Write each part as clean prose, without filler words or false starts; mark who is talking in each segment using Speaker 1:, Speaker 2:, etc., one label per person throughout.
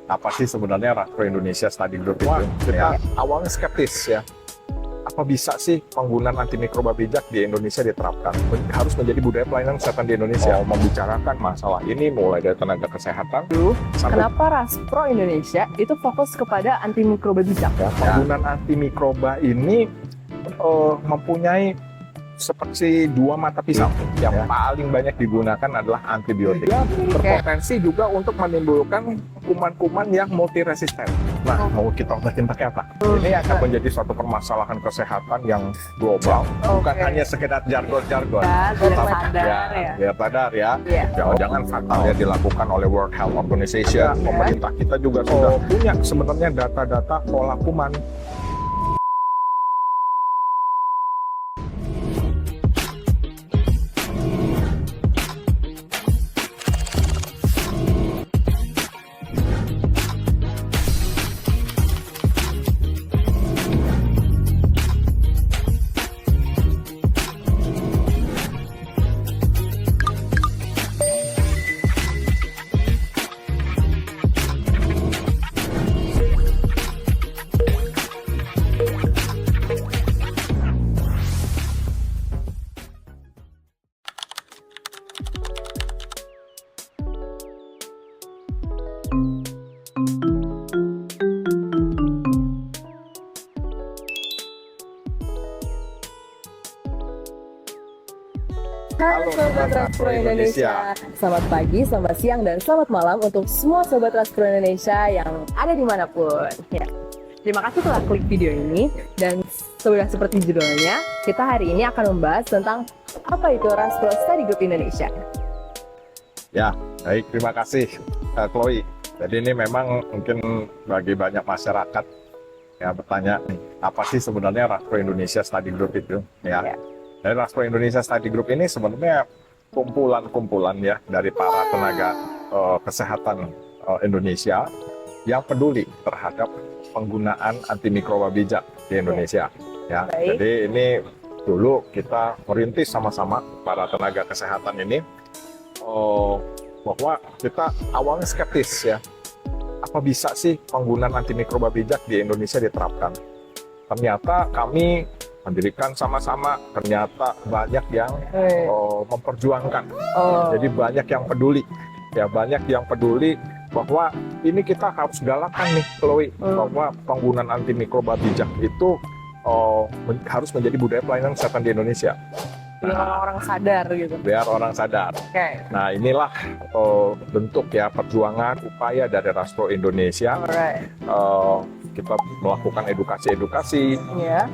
Speaker 1: Apa sih sebenarnya Rastro Indonesia Study Group itu? Kita awalnya skeptis ya. Apa bisa sih penggunaan antimikroba bijak di Indonesia diterapkan? Harus menjadi budaya pelayanan kesehatan di Indonesia. Membicarakan masalah ini mulai dari tenaga kesehatan sampai
Speaker 2: Kenapa Rastro Indonesia itu fokus kepada antimikroba bijak?
Speaker 1: penggunaan antimikroba ini mempunyai seperti dua mata pisau. Yang paling banyak digunakan adalah antibiotik. Dia berpotensi juga untuk menimbulkan kuman-kuman yang multiresisten. Nah, mau kita obatin pakai apa? Ini akan menjadi suatu permasalahan kesehatan yang global, bukan hanya sekedar jargon-jargon. Biar sadar ya. Jangan fatal ya dilakukan oleh World Health Organization. Pemerintah kita juga sudah punya sebenarnya data-data pola kuman.
Speaker 2: Halo Sobat Rastro Indonesia. Selamat pagi, selamat siang, dan selamat malam untuk semua Sobat Rastro Indonesia yang ada dimanapun. Ya. Terima kasih telah klik video ini, dan sudah seperti judulnya, kita hari ini akan membahas tentang apa itu Rastro Study Group Indonesia.
Speaker 1: Ya, baik, terima kasih Chloe. Jadi ini memang mungkin bagi banyak masyarakat ya bertanya, apa sih sebenarnya Rastro Indonesia Study Group itu? Ya. Dari Rastro Indonesia Study Group ini sebenarnya kumpulan-kumpulan ya dari para tenaga kesehatan Indonesia yang peduli terhadap penggunaan antimikroba bijak di Indonesia. Ya, jadi ini dulu kita merintis sama-sama para tenaga kesehatan ini bahwa kita awalnya skeptis ya. Apa bisa sih penggunaan antimikroba bijak di Indonesia diterapkan? Ternyata kami mendirikan sama-sama, ternyata banyak yang memperjuangkan. Jadi banyak yang peduli, ya banyak yang peduli bahwa ini kita harus galakan nih, Chloe, bahwa penggunaan antimikroba bijak itu harus menjadi budaya pelayanan kesehatan di Indonesia.
Speaker 2: Biar orang-orang sadar gitu.
Speaker 1: Biar orang sadar. Nah inilah bentuk ya perjuangan upaya dari Rastro Indonesia. Kita melakukan edukasi-edukasi,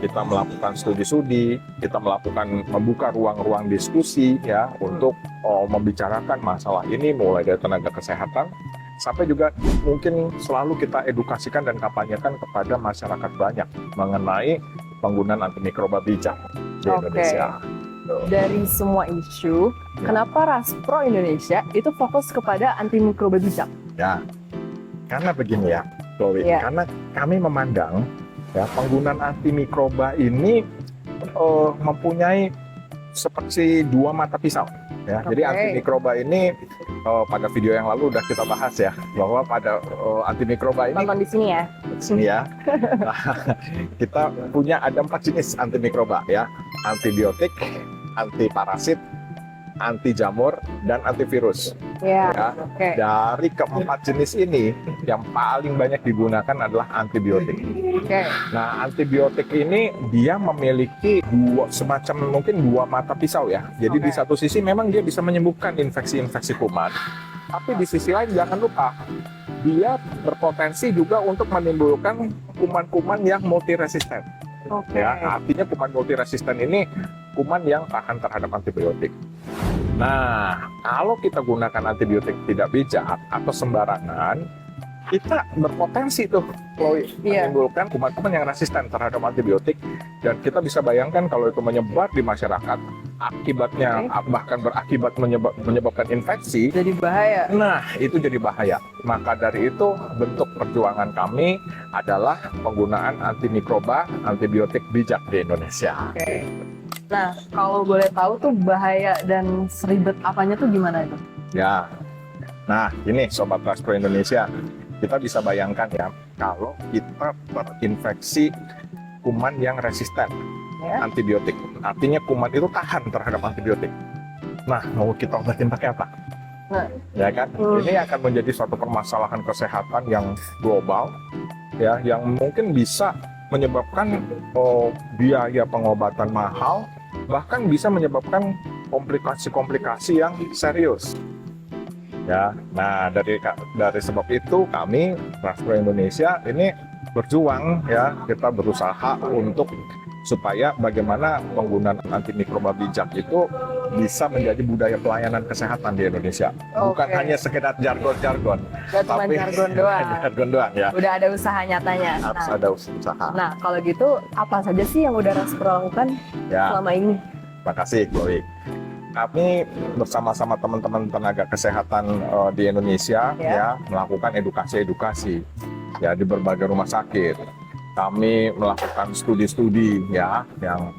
Speaker 1: kita melakukan studi-studi, kita melakukan membuka ruang-ruang diskusi ya untuk membicarakan masalah ini mulai dari tenaga kesehatan sampai juga mungkin selalu kita edukasikan dan kampanyekan kepada masyarakat banyak mengenai penggunaan antimikroba bijak di Indonesia.
Speaker 2: Dari semua isu, kenapa Rastro Indonesia itu fokus kepada antimikroba bijak?
Speaker 1: Ya, karena begini ya, Chloe, karena kami memandang ya penggunaan antimikroba ini mempunyai seperti dua mata pisau. Ya, jadi antimikroba ini pada video yang lalu udah kita bahas ya bahwa pada antimikroba ini
Speaker 2: tonton di sini ya.
Speaker 1: Sini ya. Kita punya ada 4 jenis antimikroba ya, antibiotik, antiparasit, anti jamur, dan antivirus. Dari keempat jenis ini yang paling banyak digunakan adalah antibiotik. Nah, antibiotik ini dia memiliki mungkin dua mata pisau ya. Jadi di satu sisi memang dia bisa menyembuhkan infeksi-infeksi kuman, tapi di sisi lain jangan lupa dia berpotensi juga untuk menimbulkan kuman-kuman yang multiresisten. Ya, artinya kuman multiresisten ini kuman yang tahan terhadap antibiotik. Nah, kalau kita gunakan antibiotik tidak bijak atau sembarangan, kita berpotensi tuh menimbulkan kuman-kuman yang resisten terhadap antibiotik, dan kita bisa bayangkan kalau itu menyebar di masyarakat, akibatnya bahkan berakibat menyebabkan infeksi.
Speaker 2: Jadi bahaya.
Speaker 1: Nah, itu jadi bahaya. Maka dari itu bentuk perjuangan kami adalah penggunaan antimikroba, antibiotik bijak di Indonesia.
Speaker 2: Nah, kalau boleh tahu tuh bahaya dan seribet apanya tuh gimana itu?
Speaker 1: Ya, nah ini Sobat Rastro Indonesia. kita bisa bayangkan ya, kalau kita terinfeksi kuman yang resisten antibiotik, artinya kuman itu tahan terhadap antibiotik. Nah, mau kita obatin pakai apa? Ya kan? Ini akan menjadi suatu permasalahan kesehatan yang global, ya, yang mungkin bisa menyebabkan biaya pengobatan mahal, bahkan bisa menyebabkan komplikasi-komplikasi yang serius. Ya, nah dari sebab itu kami Transpro Indonesia ini berjuang, ya, kita berusaha untuk supaya bagaimana penggunaan antimikroba bijak itu bisa menjadi budaya pelayanan kesehatan di Indonesia. Bukan hanya sekedar jargon-jargon,
Speaker 2: tapi jargon doang.
Speaker 1: Jargon doang, ya.
Speaker 2: Udah ada usaha nyatanya.
Speaker 1: Harus ada usaha.
Speaker 2: Nah, kalau gitu apa saja sih yang udah Transpro lakukan selama ini?
Speaker 1: Terima kasih, Chloe. Kami bersama-sama teman-teman tenaga kesehatan di Indonesia ya melakukan edukasi ya di berbagai rumah sakit. Kami melakukan studi-studi ya yang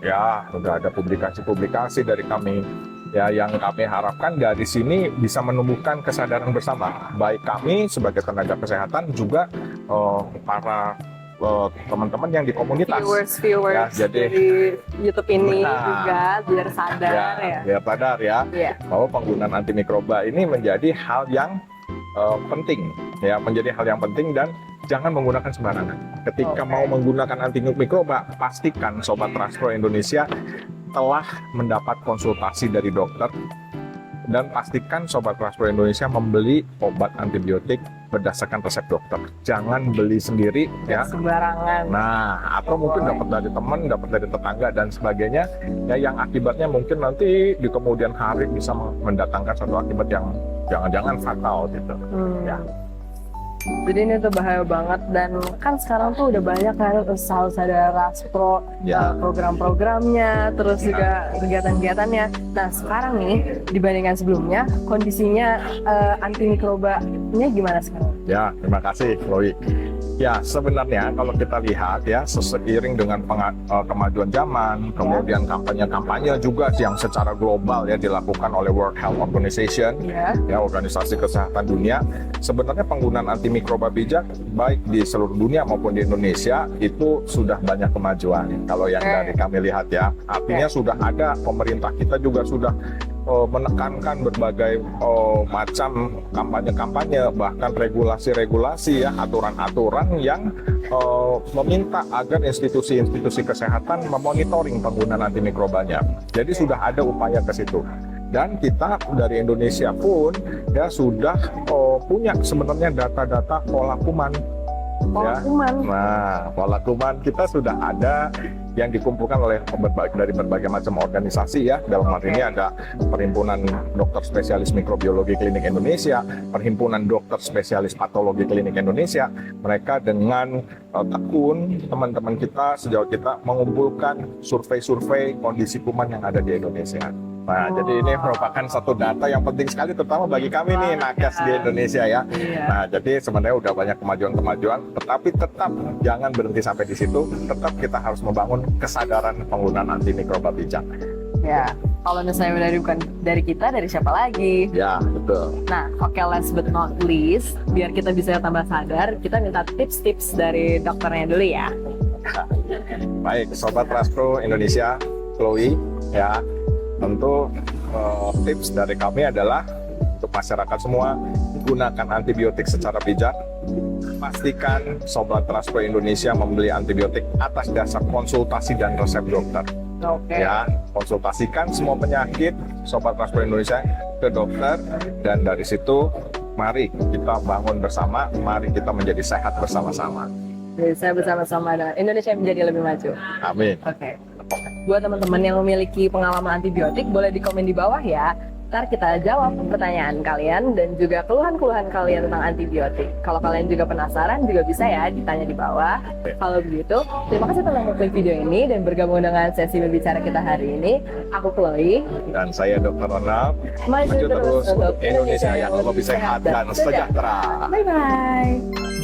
Speaker 1: sudah ada publikasi-publikasi dari kami ya, yang kami harapkan dari sini bisa menumbuhkan kesadaran bersama, baik kami sebagai tenaga kesehatan juga para teman-teman yang di komunitas,
Speaker 2: viewers
Speaker 1: ya, jadi
Speaker 2: di YouTube ini juga biar sadar
Speaker 1: biar sadar bahwa penggunaan antimikroba ini menjadi hal yang penting, ya, menjadi hal yang penting, dan jangan menggunakan sembarangan. Ketika mau menggunakan antimikroba, pastikan Sobat Transpro Indonesia telah mendapat konsultasi dari dokter, dan pastikan Sobat Transpro Indonesia membeli obat antibiotik berdasarkan resep dokter. Jangan beli sendiri, ya,
Speaker 2: sembarangan.
Speaker 1: Nah, atau mungkin dapat dari teman, dapat dari tetangga dan sebagainya, ya, yang akibatnya mungkin nanti di kemudian hari bisa mendatangkan suatu akibat yang jangan-jangan fatal gitu. Ya.
Speaker 2: Jadi ini tuh bahaya banget, dan kan sekarang tuh udah banyak kan usaha-usaha dari Transpro, program-programnya, terus juga kegiatan-kegiatannya. Nah sekarang nih dibandingkan sebelumnya, kondisinya antimikrobanya gimana sekarang?
Speaker 1: Ya, terima kasih, Chloe. Ya, sebenarnya kalau kita lihat ya, seiring dengan kemajuan zaman, kemudian kampanye-kampanye juga yang secara global ya dilakukan oleh World Health Organization, ya, organisasi kesehatan dunia, sebenarnya penggunaan antimikroba bijak baik di seluruh dunia maupun di Indonesia itu sudah banyak kemajuan. Kalau yang dari kami lihat ya, artinya sudah ada, pemerintah kita juga sudah menekankan berbagai macam kampanye-kampanye, bahkan regulasi-regulasi ya, aturan-aturan yang meminta agar institusi-institusi kesehatan memonitoring penggunaan antimikrobanya. Jadi sudah ada upaya ke situ. Dan kita dari Indonesia pun ya sudah punya sebenarnya data-data pola kuman. Nah, pola kuman kita sudah ada yang dikumpulkan oleh dari berbagai macam organisasi ya. Dalam hal ini ada Perhimpunan Dokter Spesialis Mikrobiologi Klinik Indonesia, Perhimpunan Dokter Spesialis Patologi Klinik Indonesia. Mereka dengan tekun teman-teman kita, sejauh kita mengumpulkan survei-survei kondisi kuman yang ada di Indonesia. Nah, jadi ini merupakan satu data yang penting sekali, terutama bagi kami nih nakes di Indonesia ya. Nah, jadi sebenarnya udah banyak kemajuan-kemajuan, tetapi tetap jangan berhenti sampai di situ. Tetap kita harus membangun kesadaran penggunaan antimikroba bijak.
Speaker 2: Ya, kalau misalnya udah bukan dari kita, dari siapa lagi?
Speaker 1: Ya, betul.
Speaker 2: Nah, last but not least, biar kita bisa tambah sadar, kita minta tips-tips dari dokternya dulu ya.
Speaker 1: Baik, Sobat Transpro Indonesia, Chloe, ya. Tentu tips dari kami adalah untuk masyarakat semua, gunakan antibiotik secara bijak. Pastikan Sobat Transpro Indonesia membeli antibiotik atas dasar konsultasi dan resep dokter. Ya, konsultasikan semua penyakit Sobat Transpro Indonesia ke dokter, dan dari situ mari kita bangun bersama, mari kita menjadi sehat bersama-sama.
Speaker 2: Jadi saya bersama-sama dan Indonesia menjadi lebih maju.
Speaker 1: Amin.
Speaker 2: Oke. Buat teman-teman yang memiliki pengalaman antibiotik, boleh di komen di bawah ya. Ntar kita jawab pertanyaan kalian dan juga keluhan-keluhan kalian tentang antibiotik. Kalau kalian juga penasaran, juga bisa ya ditanya di bawah. Kalau begitu, terima kasih telah menonton video ini dan bergabung dengan sesi berbicara kita hari ini. Aku Chloe.
Speaker 1: Dan saya Dr. Ronald.
Speaker 2: Maju terus untuk
Speaker 1: Indonesia yang lebih sehat dan sejahtera.
Speaker 2: Bye-bye.